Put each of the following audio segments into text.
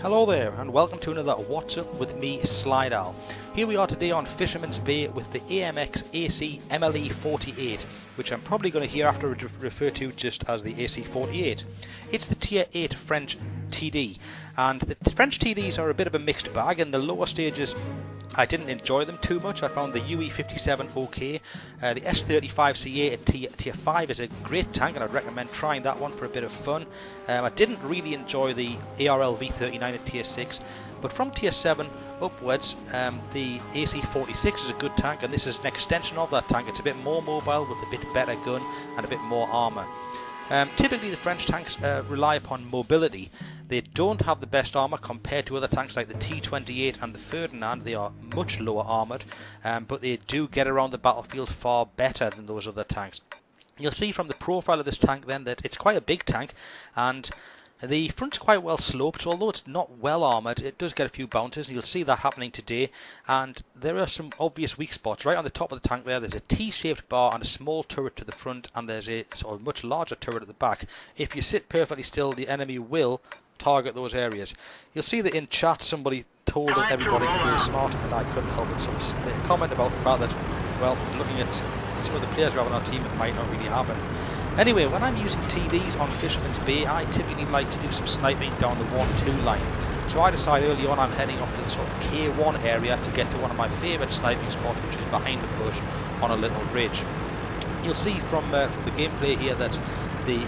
Hello there and welcome to another What's Up with me, Slidal. Here we are today on Fisherman's Bay with the AMX AC MLE 48, which I'm probably going to hereafter refer to just as the AC 48. It's the Tier 8 French TD, and the French TDs are a bit of a mixed bag. In the lower stages I didn't enjoy them too much. I found the UE57 okay. The S35CA at Tier 5 is a great tank and I'd recommend trying that one for a bit of fun. I didn't really enjoy the ARL V39 at Tier 6, but from Tier 7 upwards, the AC46 is a good tank, and this is an extension of that tank. It's a bit more mobile with a bit better gun and a bit more armour. Typically the French tanks rely upon mobility. They don't have the best armour compared to other tanks like the T28 and the Ferdinand. They are much lower armoured, but they do get around the battlefield far better than those other tanks. You'll see from the profile of this tank then that it's quite a big tank, and the front's quite well sloped, so although it's not well armoured, it does get a few bounces, and you'll see that happening today. And there are some obvious weak spots. Right on the top of the tank there's a T-shaped bar and a small turret to the front, and there's a sort of much larger turret at the back. If you sit perfectly still, the enemy will target those areas. You'll see that in chat somebody told everybody to play smart, and I couldn't help it. So a comment about the fact that, well, looking at some of the players we have on our team, it might not really happen. Anyway, when I'm using TDs on Fisherman's Bay, I typically like to do some sniping down the 1-2 line. So I decide early on I'm heading off to the sort of K1 area to get to one of my favourite sniping spots, which is behind a bush on a little ridge. You'll see from the gameplay here that the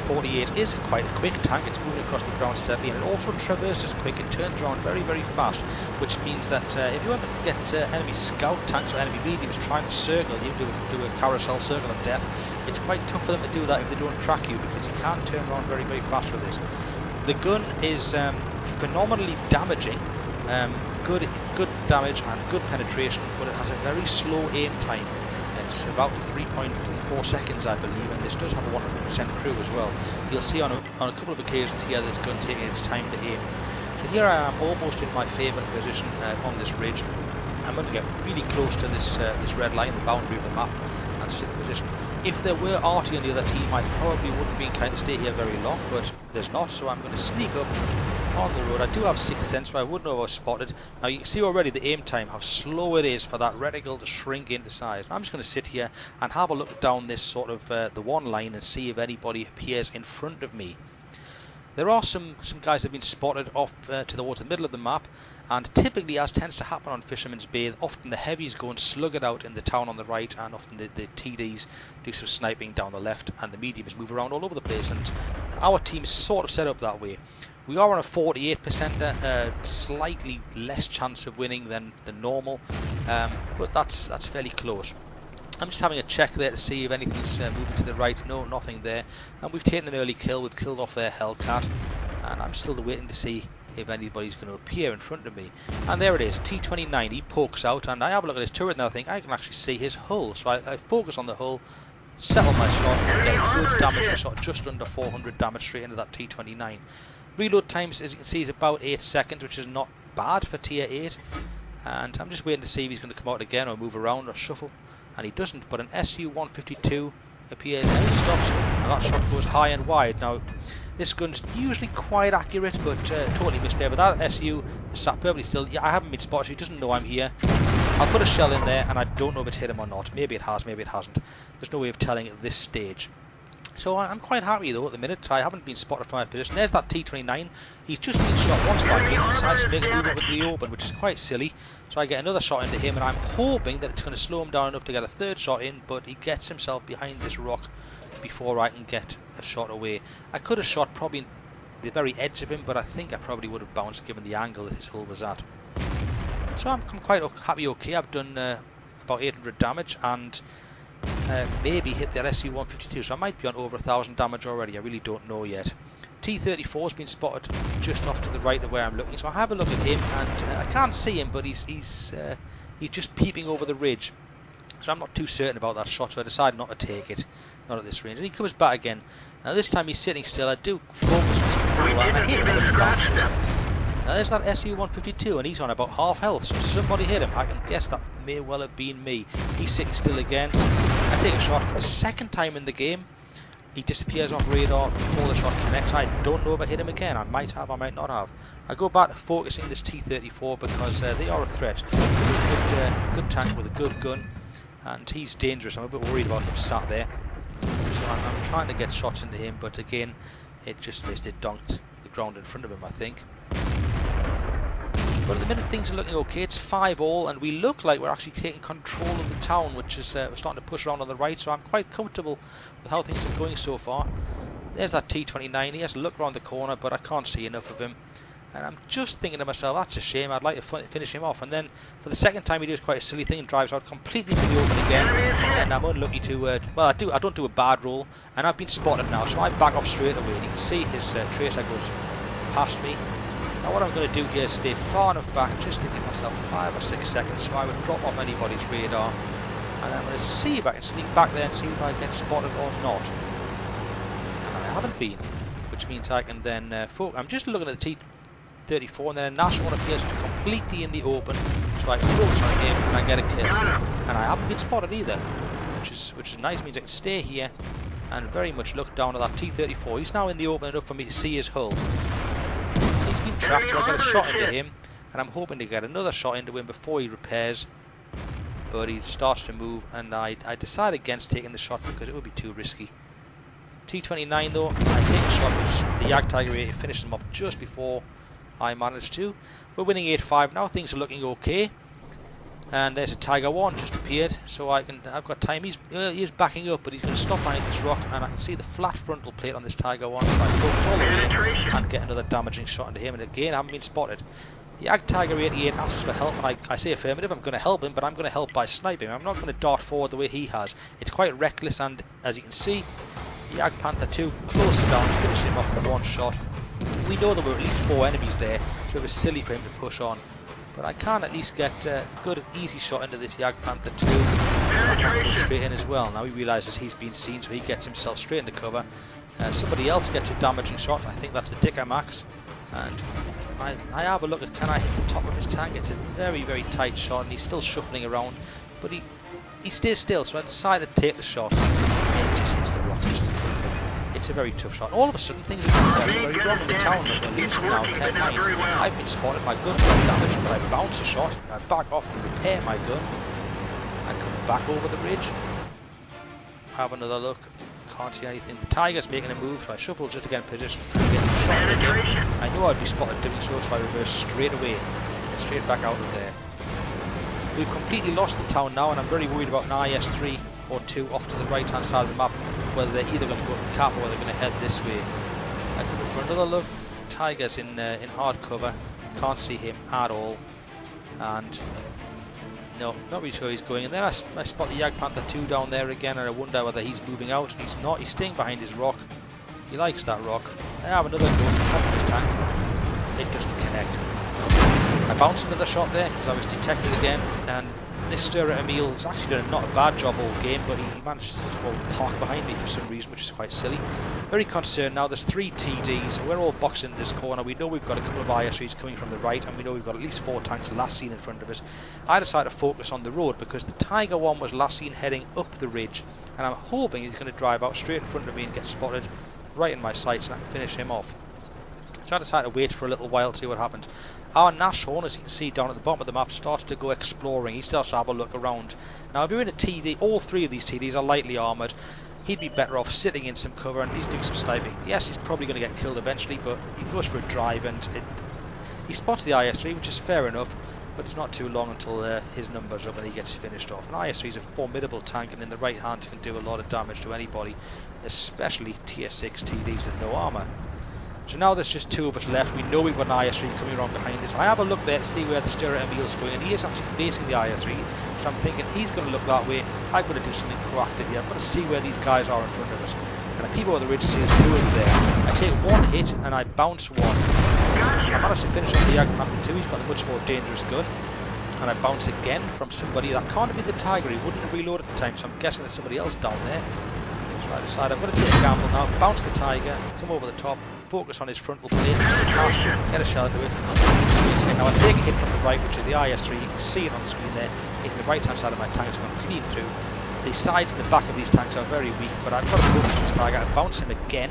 48 is quite a quick tank. It's moving across the ground steadily, and it also traverses quick. It turns around very, very fast, which means that if you ever get enemy scout tanks or enemy mediums trying to circle you, do a carousel circle of death, it's quite tough for them to do that if they don't track you, because you can turn around very, very fast with this. The gun is phenomenally damaging, good damage and good penetration, but it has a very slow aim time. It's about 3.4 seconds, I believe, and this does have a 100% crew as well. You'll see on a couple of occasions here this gun taking its time to aim. So here I am, almost in my favourite position on this ridge. I'm going to get really close to this red line, the boundary of the map, and sit in position. If there were Artie on the other team, I probably wouldn't be inclined to stay here very long, but there's not, so I'm going to sneak up on the road. I do have 6th sense, so I would know if I was spotted. Now you can see already the aim time, how slow it is for that reticle to shrink into size. I'm just going to sit here and have a look down this sort of the one line and see if anybody appears in front of me. There are some guys that have been spotted off towards the middle of the map, and typically, as tends to happen on Fisherman's Bay, often the heavies go and slug it out in the town on the right, and often the TDs do some sniping down the left, and the mediums move around all over the place, and our team's sort of set up that way. We are on a 48%, slightly less chance of winning than normal, but that's fairly close. I'm just having a check there to see if anything's moving to the right. No, nothing there. And we've taken an early kill. We've killed off their Hellcat, and I'm still waiting to see if anybody's going to appear in front of me. And there it is, T29. He pokes out, and I have a look at his turret, and I think I can actually see his hull. So I focus on the hull, settle my shot, and get a good damage shot, just under 400 damage straight into that T29. Reload times, as you can see, is about 8 seconds, which is not bad for Tier 8. And I'm just waiting to see if he's going to come out again or move around or shuffle. And he doesn't, but an SU-152 appears and he stops, and that shot goes high and wide. Now, this gun's usually quite accurate, but totally missed there. But that SU is sat perfectly still. Yeah, I haven't been spotted, he doesn't know I'm here. I'll put a shell in there, and I don't know if it's hit him or not. Maybe it has, maybe it hasn't. There's no way of telling at this stage. So I'm quite happy though at the minute. I haven't been spotted from my position. There's that T29. He's just been shot once by me and decides to make a move up into the open, which is quite silly. So I get another shot into him, and I'm hoping that it's going to slow him down enough to get a third shot in, but he gets himself behind this rock before I can get a shot away. I could have shot probably in the very edge of him, but I think I probably would have bounced given the angle that his hull was at. So I'm quite happy okay. I've done about 800 damage, and maybe hit their SU-152, so I might be on over 1,000 damage already. I really don't know yet. T-34 has been spotted just off to the right of where I'm looking, so I have a look at him, and I can't see him, but he's just peeping over the ridge, so I'm not too certain about that shot, so I decided not to take it, not at this range. And he comes back again. Now this time he's sitting still. I do focus on his and I hit him with a scratch. Now there's that SU-152, and he's on about half health, so somebody hit him. I can guess that may well have been me. He's sitting still again. I take a shot for the second time in the game, He disappears off radar before the shot connects. I don't know if I hit him again. I might have, I might not have. I go back to focusing this T-34 because they are a threat. Good tank with a good gun, and he's dangerous. I'm a bit worried about him sat there. So I'm trying to get shots into him, but again, it just missed. It donked the ground in front of him, I think. But at the minute things are looking okay. It's 5-all, and we look like we're actually taking control of the town, which is we're starting to push around on the right. So I'm quite comfortable with how things are going so far. There's that T-29. He has a look around the corner, but I can't see enough of him. And I'm just thinking to myself, that's a shame. I'd like to finish him off. And then for the second time, he does quite a silly thing and drives out completely to the open again. And I'm unlucky to. Well, I don't do a bad roll, and I've been spotted now, so I back off straight away. And you can see his tracer goes past me. Now what I'm going to do here is stay far enough back just to give myself 5 or 6 seconds, so I would drop off anybody's radar. And I'm going to see if I can sneak back there and see if I get spotted or not. And I haven't been, which means I can then focus. I'm just looking at the T-34, and then a Nash one appears completely in the open, so I can focus on him and I get a kill. And I haven't been spotted either, which is nice. It means I can stay here and very much look down at that T-34. He's now in the open enough for me to see his hull. He's been tracked, so I get a shot into him, and I'm hoping to get another shot into him before he repairs. But he starts to move, and I decide against taking the shot because it would be too risky. T-29 though, I take a shot, which the Jag Tiger 8 finishes him off just before I managed to. We're winning 8-5 now. Things are looking okay. And there's a Tiger 1 just appeared, so I've got time. He is backing up, but he's going to stop behind this rock, and I can see the flat frontal plate on this Tiger 1. So I focus all the way and get another damaging shot into him, and again I haven't been spotted. The Ag Tiger 88 asks for help, and I say affirmative. I'm going to help him, but I'm going to help by sniping. I'm not going to dart forward the way he has. It's quite reckless, and as you can see, the Ag Panther 2 closes down, finishes him off with one shot. We know there were at least 4 enemies there, so it was silly for him to push on. But I can at least get a good easy shot into this Jag Panther 2 and go straight in as well. Now he realises he's been seen, so he gets himself straight into cover. Somebody else gets a damaging shot. I think that's the Dicker Max. And I have a look at, can I hit the top of his tank? It's a very, very tight shot, and he's still shuffling around. But he stays still, so I decided to take the shot. And it just hits the rock just in front of him. It's a very tough shot. All of a sudden things are going very wrong in the town. We're losing now 10-9. I've been spotted, my gun got damaged, but I bounce a shot, I back off and repair my gun. I come back over the bridge, have another look, can't see anything. The Tiger's making a move, so I shuffle just to get in position and get the shot again. I know I'd be spotted doing so, so I reverse straight away, straight back out of there. We've completely lost the town now, and I'm very worried about an IS-3 or 2 off to the right hand side of the map, whether they're either going to go to the cap or they're going to head this way. I come in for another look. The Tiger's in hard cover, can't see him at all, and no, not really sure he's going. And then I spot the Jag Panther 2 down there again, and I wonder whether he's moving out. He's not, he's staying behind his rock. He likes that rock. I have another go at the top of his tank. It doesn't connect. I bounced another shot there because I was detected again, and this Stirrer Emil has actually done not a bad job all game, but he managed to park behind me for some reason, which is quite silly. Very concerned now. There's 3 TDs. We're all boxed in this corner. We know we've got a couple of IS-3s coming from the right, and we know we've got at least 4 tanks last seen in front of us. I decided to focus on the road because the Tiger 1 was last seen heading up the ridge, and I'm hoping he's going to drive out straight in front of me and get spotted right in my sights, and I can finish him off. So I decided to wait for a little while to see what happens. Our Nashorn, as you can see down at the bottom of the map, starts to go exploring. He starts to have a look around. Now if you're in a TD, all 3 of these TDs are lightly armoured. He'd be better off sitting in some cover, and he's doing some sniping. Yes, he's probably going to get killed eventually, but he goes for a drive, and he spots the IS-3, which is fair enough, but it's not too long until his number's up and he gets finished off. An IS-3 is a formidable tank, and in the right hand can do a lot of damage to anybody, especially tier 6 TDs with no armour. So now there's just 2 of us left. We know we've got an IS-3 coming around behind us. I have a look there to see where the Stirrer Emil's going, and he is actually facing the IS-3. So I'm thinking he's going to look that way. I've got to do something proactive here. I've got to see where these guys are in front of us. And I peep over the ridge to see there's 2 of them there. I take 1 hit and I bounce 1. I managed to finish off the Jag Panther 2. He's got a much more dangerous gun. And I bounce again from somebody. That can't be the Tiger. He wouldn't have reloaded at the time, so I'm guessing there's somebody else down there. So I decide I'm going to take a gamble now. Bounce the Tiger. Come over the top. Focus on his frontal plate, get a shell into it. Now I take a hit from the right, which is the IS-3. You can see it on the screen there. Hitting the right hand side of my tank, it's going clean through. The sides and the back of these tanks are very weak, but I've got to focus this tiger and bounce him again,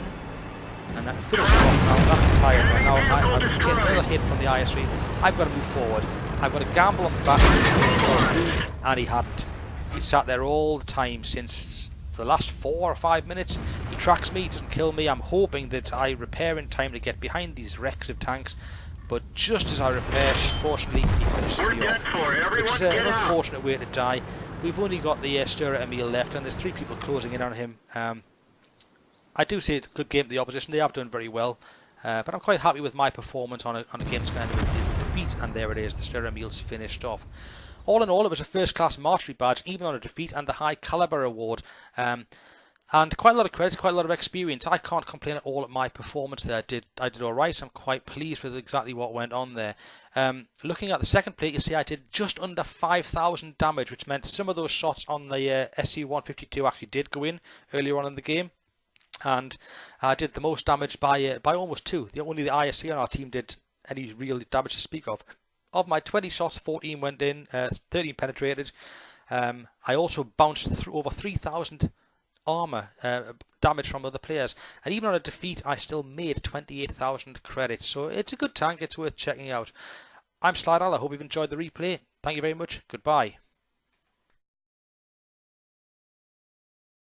and then finish him off now. That's the tiger. Now I've taken another hit from the IS-3. I've got to move forward. I've got to gamble on the back, and he hadn't. He sat there all the time since the last 4 or 5 minutes. He tracks me, he doesn't kill me. I'm hoping that I repair in time to get behind these wrecks of tanks, but just as I repair, unfortunately, he finishes me off, which is an unfortunate way to die. We've only got the Stirrer Emil left, and there's 3 people closing in on him. I do say good game to the opposition. They have done very well, but I'm quite happy with my performance on a game that's kind of a defeat, and there it is. The Stirrer Emil's finished off. All in all, it was a first-class marshal badge, even on a defeat, and the high Calibre award. And quite a lot of credit, quite a lot of experience. I can't complain at all at my performance there. I did all right. I'm quite pleased with exactly what went on there. Looking at the second plate, you see I did just under 5,000 damage, which meant some of those shots on the SC-152 actually did go in earlier on in the game. And I did the most damage by almost 2. Only the IS-3 on our team did any real damage to speak of. Of my 20 shots, 14 went in, 13 penetrated. I also bounced through over 3,000 armour damage from other players. And even on a defeat, I still made 28,000 credits. So it's a good tank, it's worth checking out. I'm Slide Al, I hope you've enjoyed the replay. Thank you very much, goodbye.